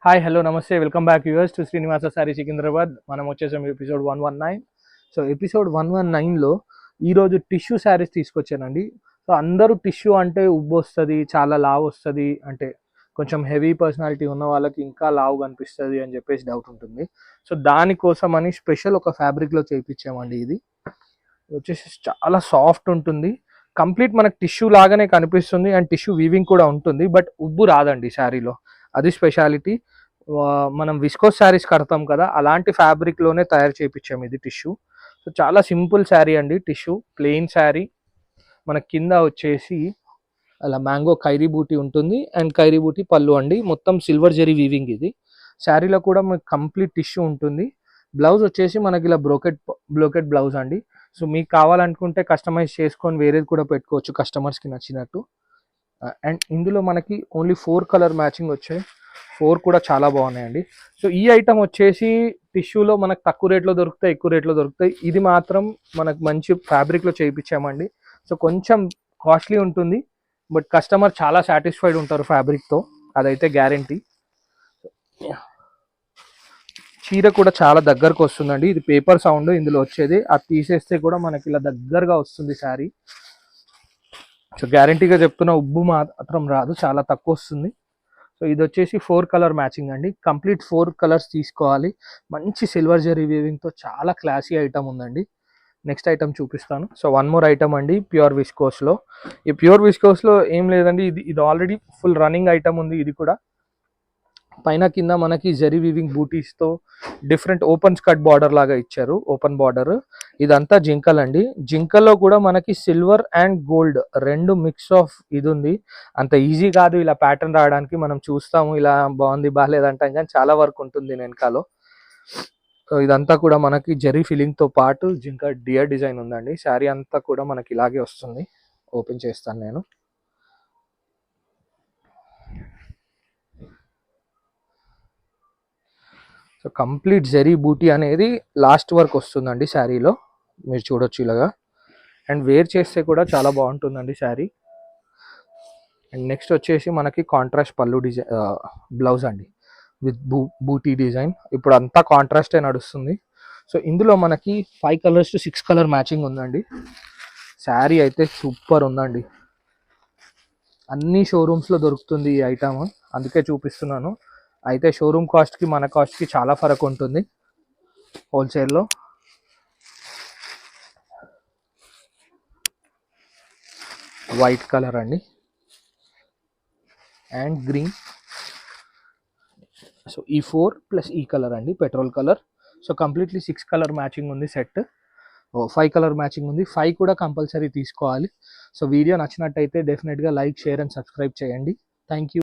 Hi hello నమస్తే welcome back US to Srinivasa sorry Secunderabad. మనం వచ్చేసాం ఎపిసోడ్ 119. సో ఎపిసోడ్ 119లో ఈరోజు టిష్యూ శారీస్ తీసుకొచ్చానండి. సో అందరూ టిష్యూ అంటే ఉబ్బు వస్తుంది, చాలా లావు వస్తుంది, అంటే కొంచెం హెవీ పర్సనాలిటీ ఉన్న వాళ్ళకి ఇంకా లావు కనిపిస్తుంది అని చెప్పేసి డౌట్ ఉంటుంది. సో దానికోసం అని స్పెషల్ ఒక ఫ్యాబ్రిక్లో చేయించామండి. ఇది వచ్చేసి చాలా సాఫ్ట్ ఉంటుంది, కంప్లీట్ మనకు టిష్యూ లాగానే కనిపిస్తుంది అండ్ టిష్యూ వీవింగ్ కూడా ఉంటుంది, బట్ ఉబ్బు రాదండి శారీలో. అది స్పెషాలిటీ. మనం విస్కోస్ శారీస్ కడతాం కదా, అలాంటి ఫ్యాబ్రిక్లోనే తయారు చేయించాము ఇది టిష్యూ. సో చాలా సింపుల్ శారీ అండి, టిష్యూ ప్లెయిన్ శారీ. మన కింద వచ్చేసి అలా మ్యాంగో ఖైరీ బూటీ ఉంటుంది అండ్ ఖైరీ బూటీ పళ్ళు అండి, మొత్తం సిల్వర్ జెరీ వీవింగ్. ఇది శారీలో కూడా మనకి కంప్లీట్ టిష్యూ ఉంటుంది. బ్లౌజ్ వచ్చేసి మనకి ఇలా బ్రోకెట్ బ్లౌజ్ అండి. సో మీకు కావాలనుకుంటే కస్టమైజ్ చేసుకొని వేరేది కూడా పెట్టుకోవచ్చు కస్టమర్స్కి నచ్చినట్టు. అండ్ ఇందులో మనకి ఓన్లీ 4 కలర్ మ్యాచింగ్ వచ్చాయి, 4 కూడా చాలా బాగున్నాయండి. సో ఈ ఐటమ్ వచ్చేసి టిష్యూలో మనకు తక్కువ రేట్లో దొరుకుతాయి, ఎక్కువ రేట్లో దొరుకుతాయి. ఇది మాత్రం మనకు మంచి ఫ్యాబ్రిక్లో చేయించామండి. సో కొంచెం కాస్ట్లీ ఉంటుంది, బట్ కస్టమర్ చాలా సాటిస్ఫైడ్ ఉంటారు ఫ్యాబ్రిక్తో, అదైతే గ్యారంటీ. చీర కూడా చాలా దగ్గరకు వస్తుందండి. ఇది పేపర్ సౌండ్ ఇందులో వచ్చేది, అది తీసేస్తే కూడా మనకి ఇలా దగ్గరగా వస్తుంది శారీ. సో గ్యారంటీగా చెప్తున్నా, ఉబ్బు మాత్రం రాదు, చాలా తక్కువ వస్తుంది. సో ఇది వచ్చేసి 4 కలర్ మ్యాచింగ్ అండి, కంప్లీట్ 4 కలర్స్ తీసుకోవాలి. మంచి సిల్వర్ జరీ వీవింగ్తో చాలా క్లాసీ ఐటమ్ ఉందండి. నెక్స్ట్ ఐటమ్ చూపిస్తాను. సో వన్ మోర్ ఐటమ్ అండి, ప్యూర్ విస్కోస్లో. ఈ ప్యూర్ విస్కోస్లో ఏం లేదండి, ఇది ఆల్రెడీ ఫుల్ రన్నింగ్ ఐటమ్ ఉంది. ఇది కూడా పైన కింద మనకి జరీ వీవింగ్ బూటీస్తో డిఫరెంట్ ఓపెన్ స్కర్ట్ బార్డర్ లాగా ఇచ్చారు, ఓపెన్ బార్డర్. ఇదంతా జింకల్ అండి. జింకల్లో కూడా మనకి సిల్వర్ అండ్ గోల్డ్ రెండు మిక్స్ ఆఫ్ ఇది ఉంది. అంత ఈజీ కాదు ఇలా ప్యాటర్న్ రావడానికి. మనం చూస్తాము ఇలా బాగుంది బాగాలేదంటాం, కానీ చాలా వర్క్ ఉంటుంది వెనకాలో. సో ఇదంతా కూడా మనకి జరీ ఫిల్లింగ్తో పాటు జింక డియర్ డిజైన్ ఉందండి. శారీ అంతా కూడా మనకి ఇలాగే వస్తుంది. ఓపెన్ చేస్తాను నేను. సో కంప్లీట్ జరీ బూటీ అనేది లాస్ట్ వర్క్ వస్తుందండి శారీలో, మీరు చూడొచ్చు ఇలాగా. అండ్ వేర్ చేస్తే కూడా చాలా బాగుంటుందండి శారీ. అండ్ నెక్స్ట్ వచ్చేసి మనకి కాంట్రాస్ట్ పళ్ళు డిజైన్ బ్లౌజ్ అండి, విత్ బూటీ డిజైన్. ఇప్పుడు అంతా కాంట్రాస్టే నడుస్తుంది. సో ఇందులో మనకి 5 కలర్స్ టు 6 కలర్ మ్యాచింగ్ ఉందండి. శారీ అయితే సూపర్ ఉందండి. అన్ని షోరూమ్స్లో దొరుకుతుంది ఈ ఐటమ్, అందుకే చూపిస్తున్నాను. అయితే షోరూమ్ కాస్ట్కి మన కాస్ట్కి చాలా ఫరక్ ఉంటుంది హోల్సేల్లో. వైట్ కలర్ అండి అండ్ గ్రీన్. సో ఈ 4 ప్లస్ ఈ కలర్ అండి, petrol colour. So completely 6 colour matching ఉంది సెట్. 5 కలర్ మ్యాచింగ్ ఉంది, 5 కూడా కంపల్సరీ తీసుకోవాలి. సో వీడియో నచ్చినట్టయితే డెఫినెట్గా లైక్, షేర్ అండ్ సబ్స్క్రైబ్ చేయండి. Thank you.